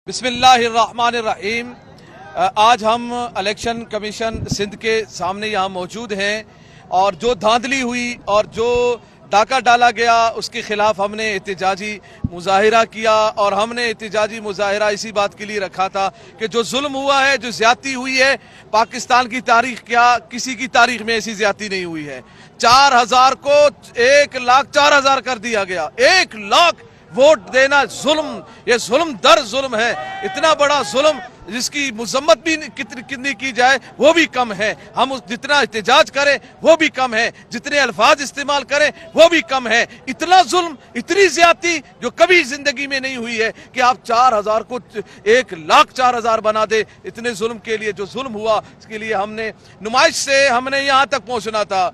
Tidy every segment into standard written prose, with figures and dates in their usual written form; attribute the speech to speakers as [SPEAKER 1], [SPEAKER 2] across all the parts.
[SPEAKER 1] बिस्मिल्लाहिर्रहमानिर्रहीम। आज हम इलेक्शन कमीशन सिंध के सामने यहाँ मौजूद हैं और जो धांधली हुई और जो डाका डाला गया उसके खिलाफ हमने एहतजाजी मुजाहिरा किया। और हमने एहतजाजी मुजाहिरा इसी बात के लिए रखा था कि जो जुल्म हुआ है, जो ज्यादती हुई है, पाकिस्तान की तारीख क्या किसी की तारीख में ऐसी ज्यादती नहीं हुई है। 4000 को 1,04,000 कर दिया गया। 1 लाख वोट देना जुल्म, ये जुल्म दर जुल्म है। इतना बड़ा जुल्म जिसकी मुजम्मत भी कितनी की जाए वो भी कम है। हम जितना एहतजाज करें वो भी कम है, जितने अल्फाज इस्तेमाल करें वो भी कम है। इतना जुल्म, इतनी ज्यादती जो कभी जिंदगी में नहीं हुई है कि आप 4000 को 1,04,000 बना दे। इतने जुल्म के लिए, जो जुल्म हुआ इसके लिए हमने नुमाइश से हमने यहाँ तक पहुंचना था,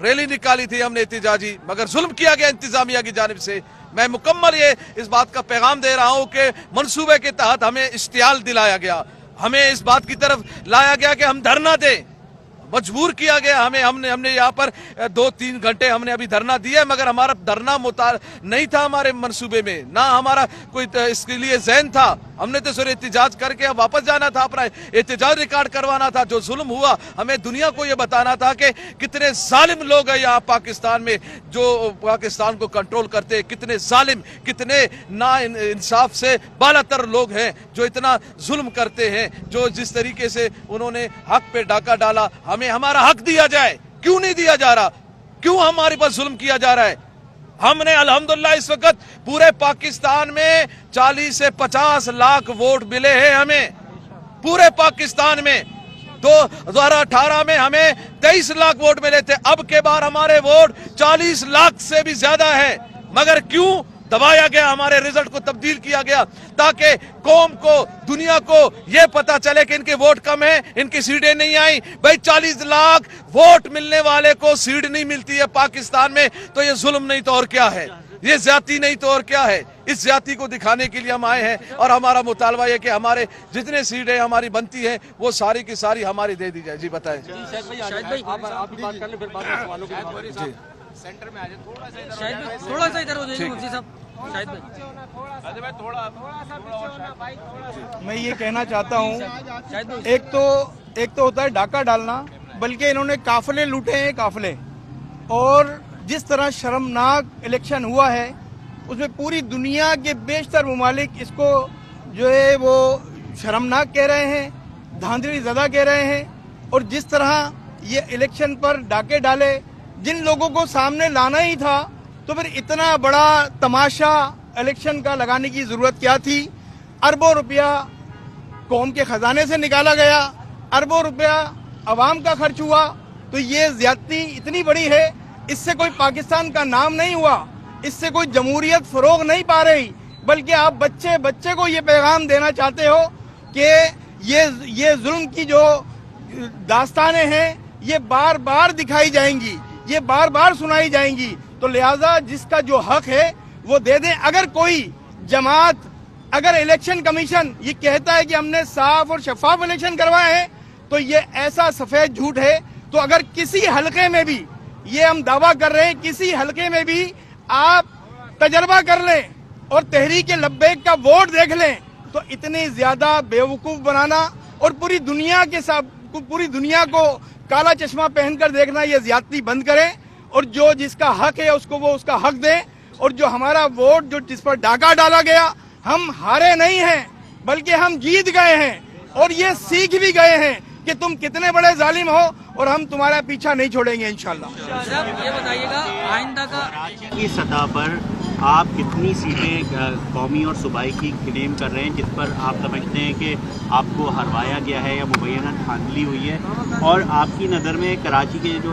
[SPEAKER 1] रैली निकाली थी हमने एहतजाजी, मगर जुल्म किया गया इंतजामिया की जानिब से। मैं मुकम्मल इस बात का पैगाम दे रहा हूं कि मंसूबे के तहत हमें इश्तियाल दिलाया गया, हमें इस बात की तरफ लाया गया कि हम धरना दें, मजबूर किया गया हमें। हमने यहाँ पर 2-3 घंटे हमने अभी धरना दिया, मगर हमारा धरना नहीं था हमारे मंसूबे में, ना हमारा कोई इसके लिए ज़हन था। हमने तो सिर्फ एहतजाज करके अब वापस जाना था, अपना एहतजाज रिकॉर्ड करवाना था। जो जुल्म हुआ हमें दुनिया को ये बताना था कि कितने जालिम लोग हैं यहाँ पाकिस्तान में, जो पाकिस्तान को कंट्रोल करते हैं। कितने जालिम, कितने ना इंसाफ से बालातर लोग हैं जो इतना जुल्म करते हैं। जो जिस तरीके से उन्होंने हक पे डाका डाला, हमें हमारा हक दिया जाए। क्यों नहीं दिया जा रहा? क्यों हमारे पास जुल्म किया जा रहा है? हमने अल्हम्दुलिल्लाह इस वक्त पूरे पाकिस्तान में 40 से 50 लाख वोट मिले हैं हमें, पूरे पाकिस्तान में। 2018 में हमें 23 लाख वोट मिले थे। अब के बार हमारे वोट 40 लाख से भी ज्यादा है, मगर क्यों दबाया गया? हमारे रिजल्ट को तब्दील किया गया ताकि कौम को, दुनिया को यह पता चले कि इनके वोट कम है, इनकी सीटें नहीं आई। भाई 40 लाख वोट मिलने वाले को सीट नहीं मिलती है पाकिस्तान में, तो ये जुल्म नहीं तो और क्या है? ये ज्यादती नहीं तो और क्या है? इस ज्यादती को दिखाने के लिए हम आए हैं और हमारा मुतालबा है कि हमारे जितने सीटें हमारी बनती हैं वो सारी की सारी हमारी दे दी जाए। जी बताएं।
[SPEAKER 2] सेंटर में आ जाए, थोड़ा सा इधर हो जाइए मुफ्ती साहब।
[SPEAKER 3] मैं ये कहना चाहता हूँ, एक तो होता है डाका डालना, बल्कि इन्होंने काफिले लूटे हैं, काफिले। और जिस तरह शर्मनाक इलेक्शन हुआ है उसमें पूरी दुनिया के बेशतर ममालिक इसको जो है वो शर्मनाक कह रहे हैं, धांधली ज़दा कह रहे हैं। और जिस तरह ये इलेक्शन पर डाके डाले, जिन लोगों को सामने लाना ही था, तो फिर इतना बड़ा तमाशा इलेक्शन का लगाने की जरूरत क्या थी? अरबों रुपया कौम के खजाने से निकाला गया, अरबों रुपया अवाम का खर्च हुआ। तो ये ज्यादती इतनी बड़ी है, इससे कोई पाकिस्तान का नाम नहीं हुआ, इससे कोई जमहूरियत फरोग नहीं पा रही। बल्कि आप बच्चे बच्चे को ये पैगाम देना चाहते हो कि ये जुल्म की जो दास्तानें हैं ये बार बार दिखाई जाएंगी, ये बार बार सुनाई जाएंगी। तो लिहाजा जिसका जो हक है वो दे दें। अगर कोई जमात, अगर इलेक्शन कमीशन ये कहता है कि हमने साफ और शफाफ इलेक्शन करवाए हैं, तो ये ऐसा सफेद झूठ है। तो अगर किसी हलके में भी, ये हम दावा कर रहे हैं, किसी हलके में भी आप तजर्बा कर लें और तहरीक लब्बैक का वोट देख लें, तो इतनी ज्यादा बेवकूफ बनाना और पूरी दुनिया को काला चश्मा पहनकर देखना, ये ज्यादती बंद करें। और जो जिसका हक है उसको वो उसका हक दें। और जो हमारा वोट, जो जिस पर डाका डाला गया, हम हारे नहीं हैं बल्कि हम जीत गए हैं। और ये सीख भी गए हैं कि तुम कितने बड़े जालिम हो और हम तुम्हारा पीछा नहीं छोड़ेंगे इंशाल्लाह।
[SPEAKER 2] ये बताइएगा, आइंदा का
[SPEAKER 4] की सतह पर आप कितनी सीटें कौमी और सूबाई की क्लेम कर रहे हैं, जिस पर आप समझते हैं कि आपको हरवाया गया है या मुबैना धांधली हुई है? और आपकी नज़र में कराची के जो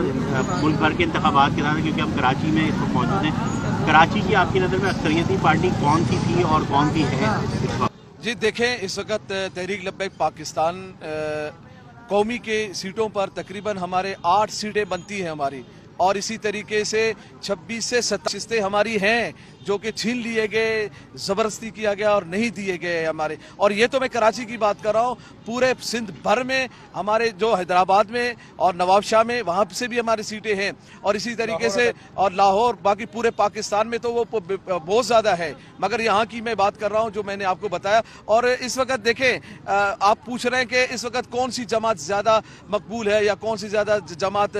[SPEAKER 4] मुल्क भर के इंतखाबात के दौरान, क्योंकि हम कराची में इस वक्त मौजूद हैं, कराची की आपकी नज़र में अक्सरियती पार्टी कौन सी थी और कौन सी है इस वक्त?
[SPEAKER 1] जी देखें, इस वक्त तहरीक लब्बैक पाकिस्तान कौमी के सीटों पर तकरीबन हमारे 8 सीटें बनती हैं हमारी, और इसी तरीके से 26 से 27 हमारी हैं। जो कि छीन लिए गए, ज़बरदस्ती किया गया और नहीं दिए गए हमारे। और ये तो मैं कराची की बात कर रहा हूँ, पूरे सिंध भर में हमारे जो हैदराबाद में और नवाबशाह में वहाँ से भी हमारी सीटें हैं, और इसी तरीके से और लाहौर, बाकी पूरे पाकिस्तान में तो वो बहुत ज़्यादा है, मगर यहाँ की मैं बात कर रहा हूँ जो मैंने आपको बताया। और इस वक्त देखें, आप पूछ रहे हैं कि इस वक्त कौन सी जमात ज़्यादा मकबूल है या कौन सी ज़्यादा जमात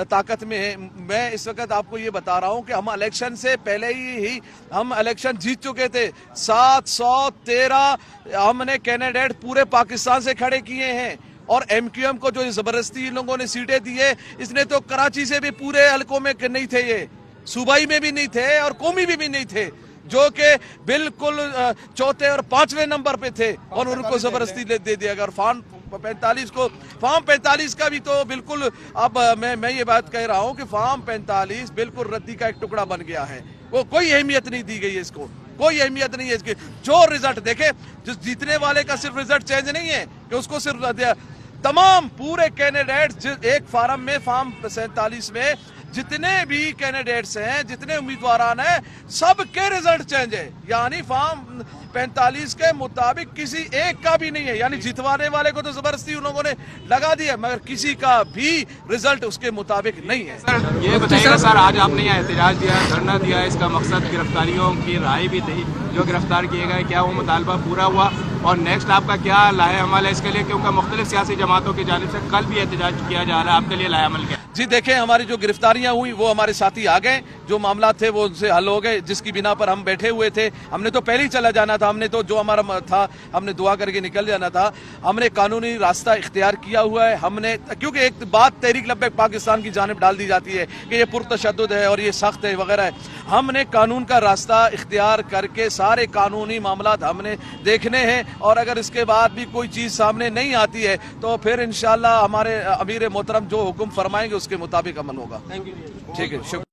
[SPEAKER 1] ताकत में है। मैं इस वक्त आपको ये बता रहा हूँ कि हम इलेक्शन से पहले ही हम इलेक्शन जीत चुके थे। 713 हमने कैंडिडेट पूरे पाकिस्तान से खड़े किए हैं, और एमक्यूएम को जो जबरदस्ती इन लोगों ने सीटें दी है, इसने तो कराची से भी पूरे हलकों में नहीं थे, ये सूबाई में भी नहीं थे और कौमी में भी नहीं थे, जो कि बिल्कुल चौथे और पांचवें नंबर पे थे, और उनको जबरदस्ती दे दिया गया। और फॉर्म 45 का भी तो बिल्कुल, अब मैं ये बात कह रहा हूँ कि फॉर्म 45 बिल्कुल रद्दी का एक टुकड़ा बन गया है, वो कोई अहमियत नहीं दी गई है, इसको कोई अहमियत नहीं है इसकी। जो रिजल्ट देखे, जिस जीतने वाले का सिर्फ रिजल्ट चेंज नहीं है कि उसको सिर्फ तमाम पूरे कैंडिडेट एक फार्म में, फॉर्म 47 में जितने भी कैंडिडेट्स हैं, जितने उम्मीदवारान हैं, सबके रिजल्ट चेंज है, यानी फॉर्म 45 के मुताबिक किसी एक का भी नहीं है। यानी जितवाने वाले को तो जबरदस्ती उन लोगों ने लगा दिया, मगर किसी का भी रिजल्ट उसके मुताबिक नहीं है।
[SPEAKER 5] सर ये बताइएगा सर, आज आपने यहाँ एहतजाज दिया, धरना दिया, इसका मकसद गिरफ्तारियों की राय भी थी, जो गिरफ्तार किए गए, क्या वो मुतालबा पूरा हुआ, और नेक्स्ट आपका क्या लाहे अमल है इसके लिए, क्योंकि मुख्तलिफ सियासी जमातों की जानिब से कल भी एहतजाज किया जा रहा है, आपके लिए लाहे अमल क्या?
[SPEAKER 1] जी देखें, हमारी जो गिरफ्तारियां हुई वो हमारे साथी आ गए, जो मामला थे वो उनसे हल हो गए, जिसकी बिना पर हम बैठे हुए थे। हमने तो पहले ही चला जाना था, हमने तो जो हमारा था हमने दुआ करके निकल जाना था। हमने कानूनी रास्ता इख्तियार किया हुआ है, हमने, क्योंकि एक बात तहरीक लब्बैक पाकिस्तान की जानिब डाल दी जाती है कि ये पुरतशद्दुद है और ये सख्त है वगैरह है। हमने कानून का रास्ता इख्तियार करके सारे कानूनी मामलात हमने देखने हैं, और अगर इसके बाद भी कोई चीज़ सामने नहीं आती है तो फिर इंशाअल्लाह हमारे अमीर मोहतरम जो हुक्म फरमाएंगे उसके मुताबिक अमल होगा। ठीक है, शुक्रिया।